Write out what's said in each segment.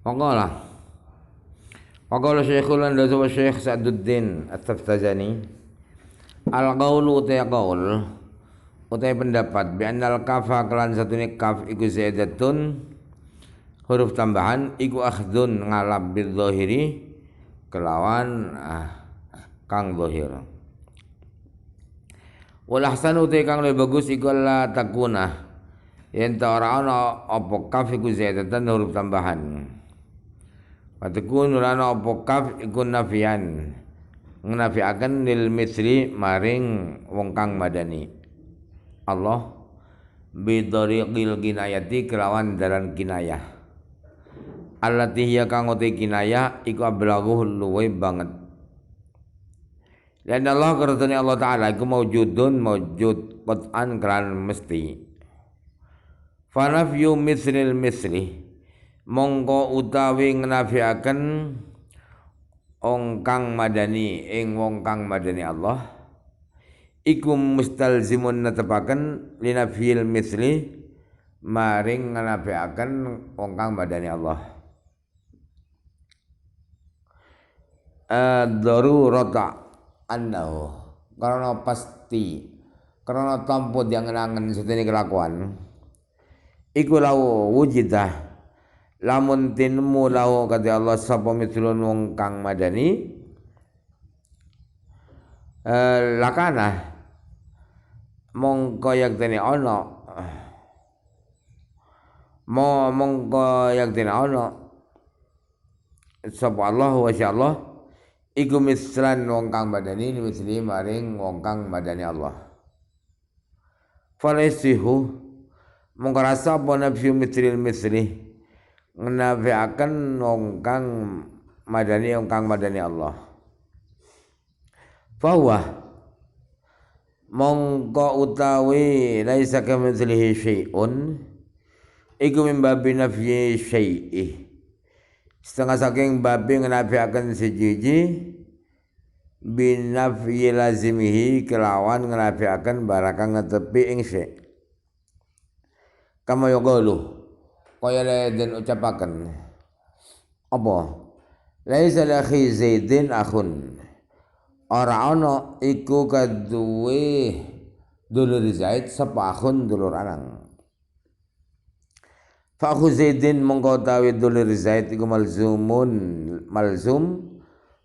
Waqala Syekhul Andazu wa Syekh Sa'duddin At-Taftazani al-qawlu utai qaul utai pendapat bi annal kafa kelan satune kaf iku zaidatun huruf tambahan iku akhdun ngalap bil zahiri kelawan kang zahir. Wal ahsan utai kang luwih bagus iku la takuna yen ta ora ana apa kaf iku zaidatan huruf tambahan. Fatakun lana apa kaf iku nafian ngnafiaken lil misli maring wong kang madani Allah bi tariqil kinayati kelawan dalan kinayah allati hiya kang uti kinayah iku ablaghu luwe banget. Dan Allah karena Allah Ta'ala iku mawjud qat'an kelan mesti. Fanafyu mislil misli mongko utawi ngnafiaken wong kang madani ing wong kang madani Allah iku mustalzimun netepaken linafil misli maring ngnafiaken wong kang madani Allah darurata annahu karena pasti karena tanpa diangen-angen sedene kelakuan iku lau wujidah lamun tinmu lau kata Allah sapa mislun wong kang madani lakana mongko yaktene ana mongko yaktene ana sapa Allah wa Allah iku mislan wong kang madani misli maring wong kang madani Allah falasihu mongko rasa apa nafyu misli ngnafiaken wong kang madani Allah. Fahuwa mongko utawi laisa kamitslihi syai'un iku min babi nafyi syai'i setengah saking babi ngnafiaken siji bin nafyi lazimihi kelawan ngnafiaken barang kang ngetepi ing syai' kama yaqulu kaya den ucapaken apa laisa li akhi zaidin akhun ora ana iku kaduwe dulur Zaid sapa akhun dulur anang fa akhu zaidin mongko tawi dulur Zaid iku malzum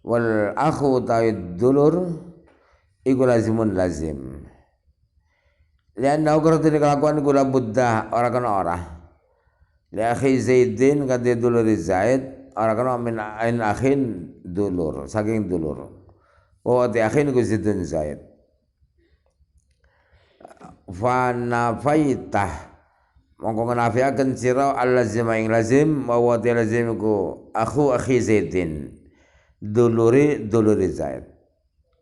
wal akhu tawi dulur iku lazim lianna ukra kelakuan kula buddha ora kana ora li akhi Zaidin kate dulur Zaid ora kana min akhin dulur saking dulur wa ti akhin ku Zaidun Zaid fa nafaitah mongko nafiaken sira allazima ing lazim wa ti lazim ku akhi Zaidin duluri Zaid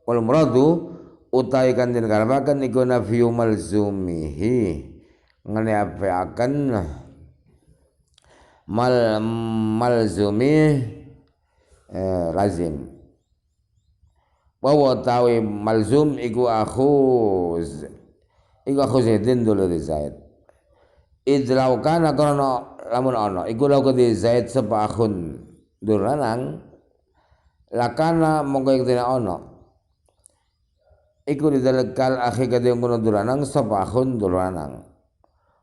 wal muradu utai kan den karabaken iku nafyu malzumihi ngene akan malzumi lazim wa tawi malzum iku akhu Zaidin dulur Zaid idlau kana karena lamun ana iku laku di Zaid sapa akhun dulanan lakana mongko iku ana iku didalekal akhi kadhe ngono dulanan sapa akhun dulanan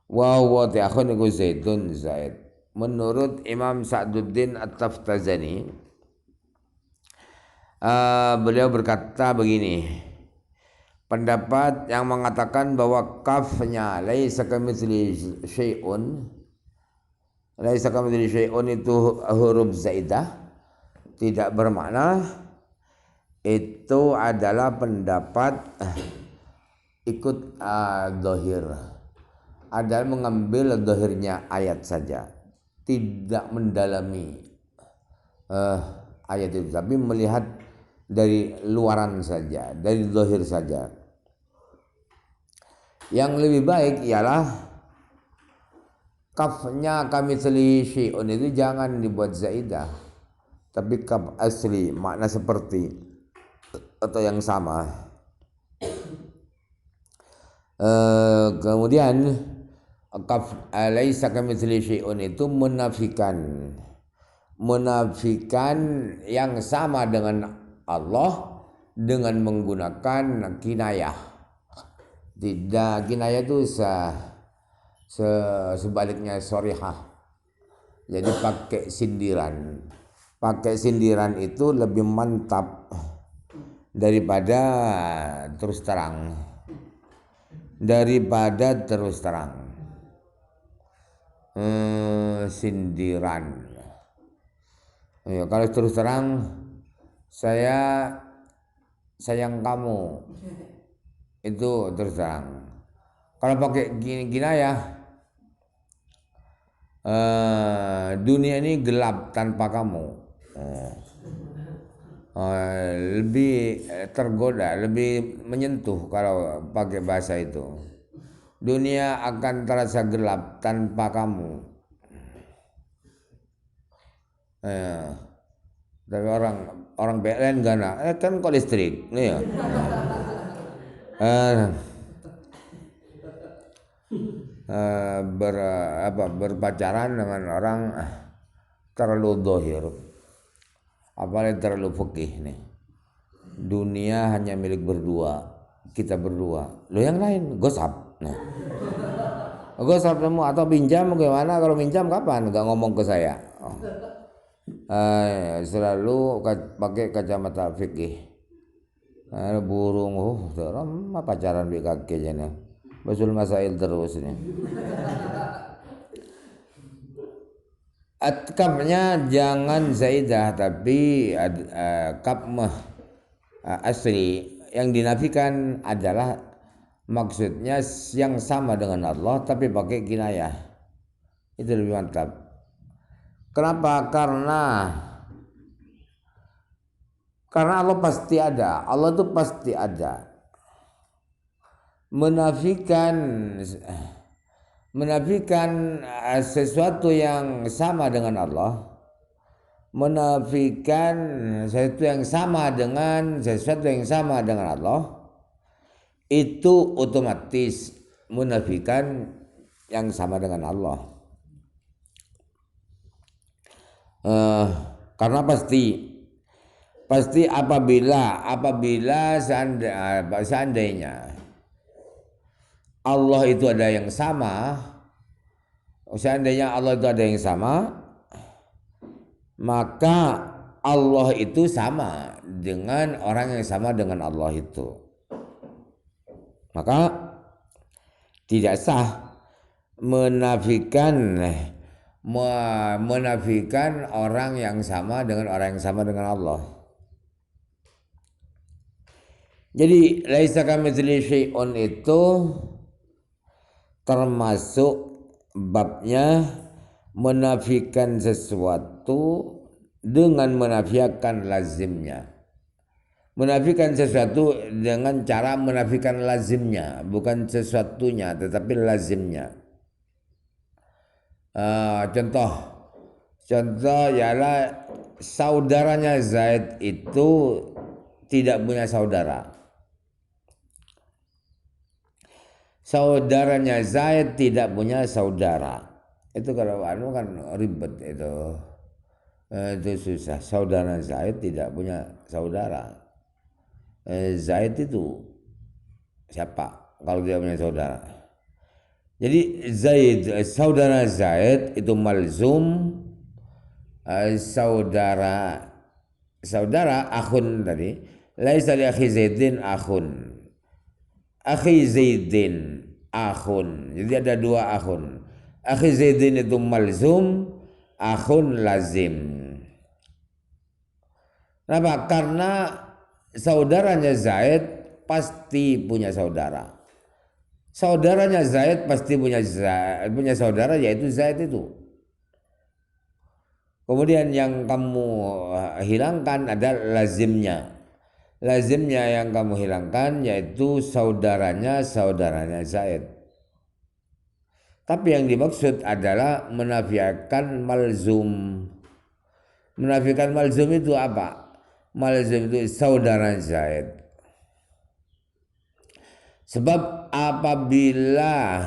wa ti akhun iku Zaidun Zaid. Menurut Imam Sa'duddin At-Taftazani beliau berkata begini, pendapat yang mengatakan bahwa kafnya laisa kamitsli syai'un itu huruf zaidah tidak bermakna itu adalah pendapat ikut dhahir adalah mengambil dhahirnya ayat saja, tidak mendalami ayat itu, tapi melihat dari luaran saja, dari zahir saja. Yang lebih baik ialah kafnya kamitsli syai'un itu jangan dibuat zaidah, tapi kaf asli makna seperti atau yang sama. Kemudian laisa kamitsli syai'un itu menafikan menafikan yang sama dengan Allah dengan menggunakan kinayah. Tidak, kinayah itu sebaliknya sorihah. Jadi pakai sindiran. Pakai sindiran itu lebih mantap daripada terus terang. Sindiran. Ya, kalau terus terang, saya sayang kamu, itu terus terang. Kalau pakai kinayah, dunia ini gelap tanpa kamu. Lebih tergoda, lebih menyentuh kalau pakai bahasa itu. Dunia akan terasa gelap tanpa kamu. Tapi orang PLN gana, kan kok listrik, nih ya. Berpacaran dengan orang terlalu dohir, apalagi terlalu fikih nih. Dunia hanya milik berdua, kita berdua. Lo yang lain gosap. Nah, gosap semua atau pinjam bagaimana? Kalau pinjam kapan? Gak ngomong ke saya. Selalu pakai kacamata fikih. Burung, orang pacaran di kaki aja nih. Basul masail terus nih. Kapnya jangan zaidah tapi kapmah asli. Yang dinafikan adalah maksudnya yang sama dengan Allah tapi pakai kinayah. Itu lebih mantap. Kenapa? Karena Allah pasti ada. Allah itu pasti ada. Menafikan sesuatu yang sama dengan Allah, menafikan sesuatu yang sama dengan Allah, itu otomatis menafikan yang sama dengan Allah. Karena pasti apabila seandainya Allah itu ada yang sama, maka Allah itu sama dengan orang yang sama dengan Allah itu. Maka tidak sah menafikan orang yang sama dengan orang yang sama dengan Allah. Jadi laisa kamitslihi syai'un itu termasuk babnya menafikan sesuatu dengan menafikan lazimnya. Menafikan sesuatu dengan cara menafikan lazimnya, bukan sesuatunya tetapi lazimnya. Contoh ialah saudaranya Zaid itu tidak punya saudara. Saudaranya Zaid tidak punya saudara. Itu kalau kan ribet itu. Itu susah. Saudara Zaid tidak punya saudara. Zaid itu siapa kalau dia punya saudara? Jadi saudara Zaid itu malzum, saudara akhun tadi. Laisa li akhi Zaidin akhun. Akhi Zaidin akhun. Jadi ada dua akhun. Akhi Zaidin itu malzum, akhun lazim. Kenapa? Karena saudaranya Zaid pasti punya saudara. Saudaranya Zaid pasti punya saudara, yaitu Zaid itu. Kemudian yang kamu hilangkan adalah lazimnya. Lazimnya yang kamu hilangkan yaitu saudaranya Zaid. Tapi yang dimaksud adalah menafikan malzum. Menafikan malzum itu apa? Malzum itu saudara Zaid. Sebab apabila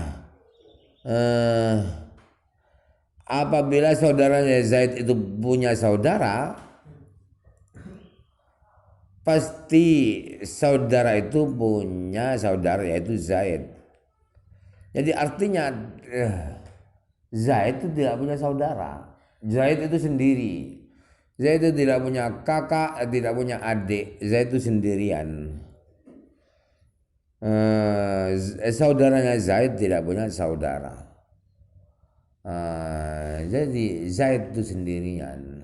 apabila saudaranya Zaid itu punya saudara, pasti saudara itu punya saudara yaitu Zaid. Jadi artinya Zaid itu tidak punya saudara. Zaid itu sendiri. Zaid itu tidak punya kakak, tidak punya adik. Zaid itu sendirian. Saudaranya Zaid tidak punya saudara. Jadi Zaid itu sendirian.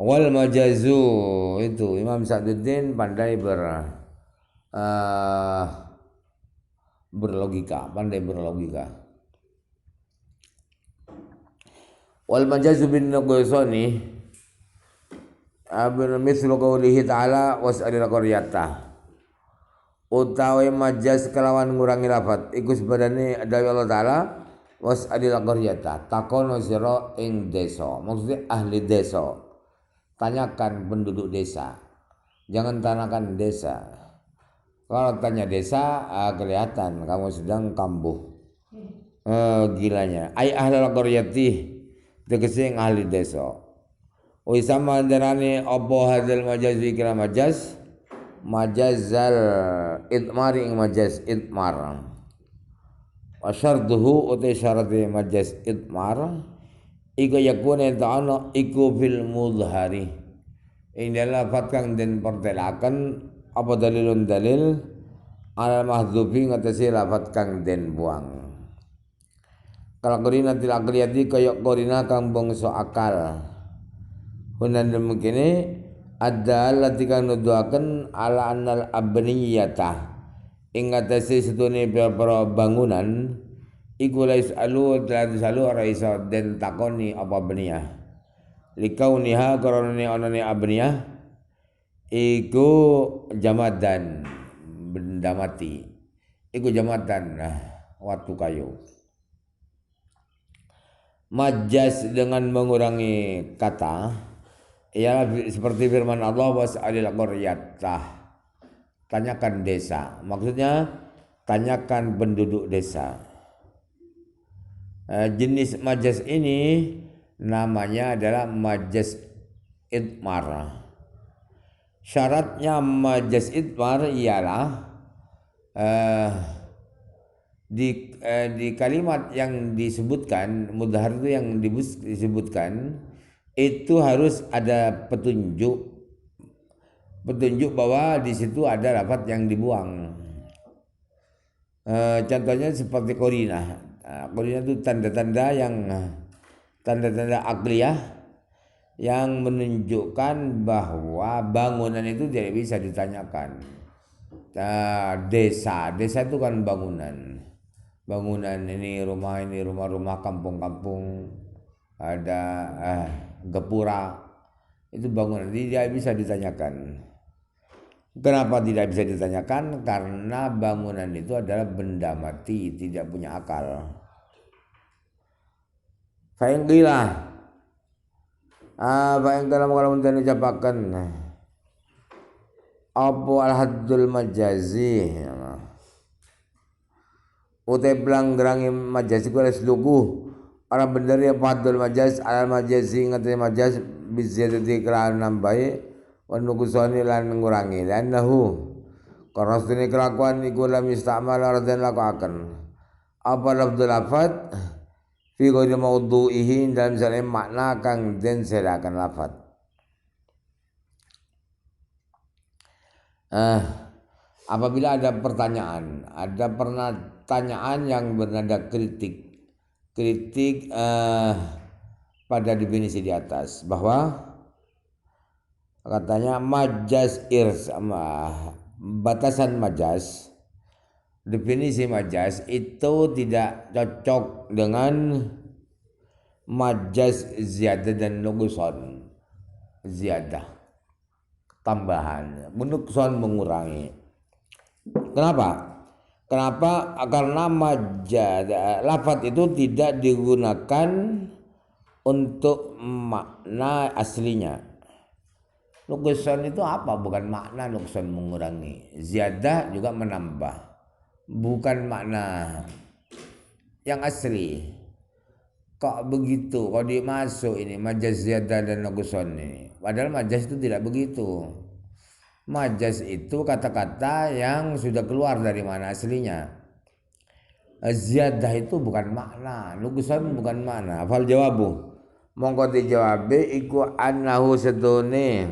Wal majazu itu Imam Sa'duddin pandai berlogika, pandai berlogika. Wal majazu bin Nuqaisani mithlu qawlihi ta'ala was'alil qaryata. Utawi majaz kelawan ngurangi lafat iku sebadane dawuh Allah taala was'alil qaryata takono sira ing desa, maksudnya ahli desa. Tanyakan penduduk desa, jangan tanyakan desa. Kalau tanya desa kelihatan kamu sedang kambuh gilanya. Ai ahli qaryati tegese ahli desa. Wa sama darane apa hadzal majaz kira majaz majazal idmar ing majaz idmar. Wa syartuhu uti syarate majaz idmar iku yakuna ta'ala iku fil mudhari. Ing dalam lafaz kang den pertelaken apa dalilun dalil al mahdzufi ngatasi lafaz kang den buang. Kalau korina tidak kelihati kayak korina kang bangsa akal. Hunan demekene ada allati kang nuduhaken ala annal abniyata ing ngatasi setune para bangunan iku lais alu ora iso den takoni apa abniyah. Likauniha karonane onone abniyah iku jamadan benda mati. Iku jamadan watu kayu. Majaz dengan mengurangi kata ialah seperti firman Allah was'alil qaryatah. Tanyakan desa. Maksudnya tanyakan penduduk desa. Jenis majaz ini namanya adalah majaz idmar. Syaratnya majaz idmar ialah di kalimat yang disebutkan mudhar itu yang disebutkan itu harus ada petunjuk bahwa di situ ada lafaz yang dibuang. Contohnya seperti korina. Korina itu tanda-tanda akliyah yang menunjukkan bahwa bangunan itu tidak bisa ditanyakan. Desa itu kan bangunan ini rumah-rumah kampung-kampung, ada gapura, itu bangunan tidak bisa ditanyakan. Kenapa tidak bisa ditanyakan? Karena bangunan itu adalah benda mati, tidak punya akal. Fa'ingqilah fa'ing dalam kalau menjadi ucapakan apa al-haddul majazi utai belanggerangi majaz iku les lugu orang bener ya haddul majaz al majazi ngate majaz biziyadati kelan nambahi wa nuqsani lan ngurangi lanahu karena sedene kelakuan iku lam istamal radan lakuaken apa lafdzul lafaz fi ghairi maudhu'ihi dalam misalnya makna kang den serakan lafaz. Apabila ada pertanyaan yang bernada kritik pada definisi di atas bahwa katanya majaz batasan majaz, definisi majaz itu tidak cocok dengan majaz ziyadah dan nuqsan. Ziyadah tambahan, nuqsan mengurangi. Kenapa? Karena majaz lafaz itu tidak digunakan untuk makna aslinya. Nuqsan itu apa? Bukan makna nuqsan mengurangi. Ziyadah juga menambah. Bukan makna yang asli. kok begitu, kok dimasuk ini majaz ziyadah dan nuqsan ini. Padahal majaz itu tidak begitu. Majaz itu kata-kata yang sudah keluar dari mana aslinya. Ziyadah itu bukan makna, nuqsan bukan makna. Fal jawabu mongko dijawabe iku annahu setune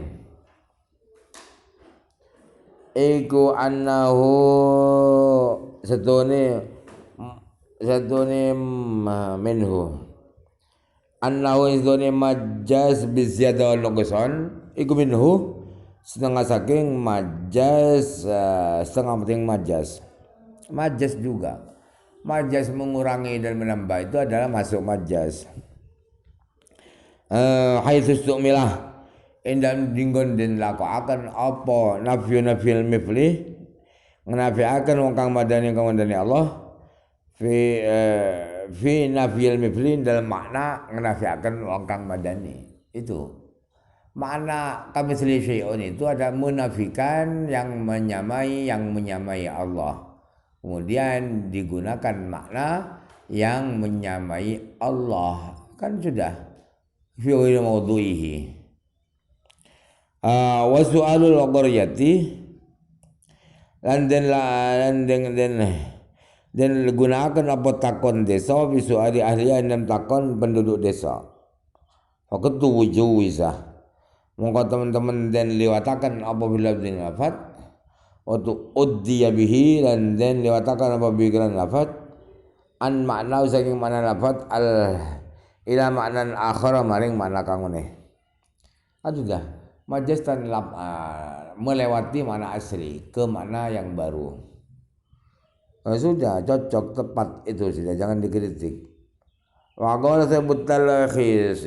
minhu annahu sedune majaz biziyadah wal nuqsan iku minhu setengah saking majaz, setengah penting majaz juga. Majaz mengurangi dan menambah itu adalah masuk majaz. Haitsu istumilah indam dinggon den lakokaken apa nafyul mifli ngnafiaken wong kang madani Allah fi nafyil mifli dalam makna ngnafiaken wong kang madani. Itu makna kamitsli syai'un itu ada menafikan yang menyamai Allah. Kemudian digunakan makna yang menyamai Allah, kan sudah fi ghairi maudhu'ihi. Wa su'alul qaryati dan gunakan apa takon desa fi su'ali ahliya dan takon penduduk desa. Faqatu wujuwizah mongko teman-teman dan liwatakan apabila bin lafat waktu uddiya bihi dan liwatakan apabila lafat an makna saking makna lafat al ila maknan akhar maring makna kang meneh. Sudah majaz dan melewati makna asli ke makna yang baru. Sudah cocok tepat itu sudah, jangan dikritik. Wa qala sabutal khis.